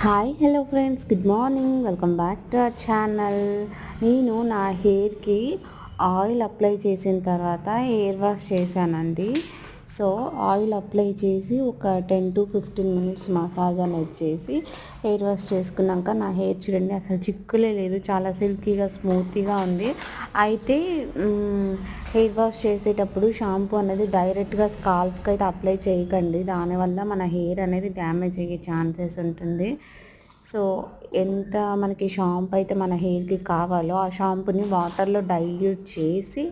Hi hello friends, good morning. Welcome back to our channel. నేను నా హెయిర్కి oil apply చేసిన తర్వాత హెయిర్ వాష్ చేశానండి. సో ఆయిల్ అప్లై చేసి ఒక 10 to 15 minutes మసాజ్ అనేది చేసి హెయిర్ వాష్ చేసుకున్నాక నా హెయిర్ చూడండి, అసలు చిక్కులే లేదు, చాలా సిల్కీగా స్మూత్గా ఉంది. అయితే హెయిర్ వాష్ చేసేటప్పుడు షాంపూ అనేది డైరెక్ట్గా స్కాల్ఫ్కి అయితే అప్లై చేయకండి. దానివల్ల మన హెయిర్ అనేది డ్యామేజ్ అయ్యే ఛాన్సెస్ ఉంటుంది. సో ఎంత మనకి షాంపూ అయితే మన హెయిర్కి కావాలో ఆ షాంపూని వాటర్లో డైల్యూట్ చేసి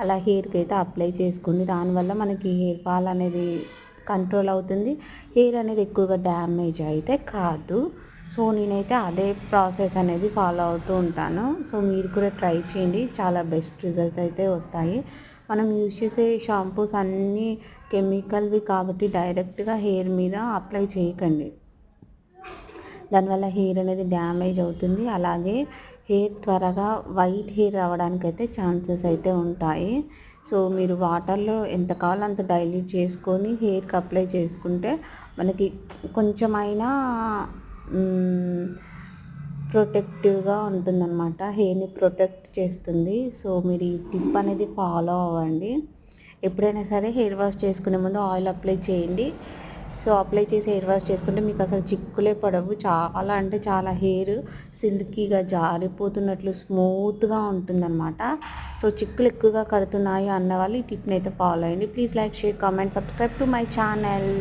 అలా హెయిర్కి అయితే అప్లై చేసుకోండి. దానివల్ల మనకి హెయిర్ ఫాల్ అనేది కంట్రోల్ అవుతుంది, హెయిర్ అనేది ఎక్కువగా డ్యామేజ్ అయితే కాదు. సో నేనైతే అదే ప్రాసెస్ అనేది ఫాలో అవుతూ ఉంటాను. సో మీరు కూడా ట్రై చేయండి, చాలా బెస్ట్ రిజల్ట్స్ అయితే వస్తాయి. మనం యూజ్ చేసే షాంపూస్ అన్నీ కెమికల్వి కాబట్టి డైరెక్ట్గా హెయిర్ మీద అప్లై చేయకండి. దానివల్ల హెయిర్ అనేది డ్యామేజ్ అవుతుంది. అలాగే హెయిర్ త్వరగా వైట్ హెయిర్ రావడానికి అయితే ఛాన్సెస్ అయితే ఉంటాయి. సో మీరు వాటర్లో ఎంత కావాలో అంత డైల్యూట్ చేసుకొని హెయిర్కి అప్లై చేసుకుంటే మనకి కొంచెమైనా ప్రొటెక్టివ్గా ఉంటుందన్నమాట, హెయిర్ని ప్రొటెక్ట్ చేస్తుంది. సో మీరు ఈ టిప్ అనేది ఫాలో అవ్వండి. ఎప్పుడైనా సరే హెయిర్ వాష్ చేసుకునే ముందు ఆయిల్ అప్లై చేయండి. సో అప్లై చేసి హెయిర్ వాష్ చేసుకుంటే మీకు అసలు చిక్కులే పడవు. చాలా అంటే చాలా హెయిర్ సిల్కీగా జారిపోతున్నట్లు స్మూత్గా ఉంటుందన్నమాట. సో చిక్కులు ఎక్కువగా కడుతున్నాయి అన్న వాళ్ళు ఈ టిప్ని అయితే ఫాలో అయ్యండి. Please like, share, comment, subscribe to my channel.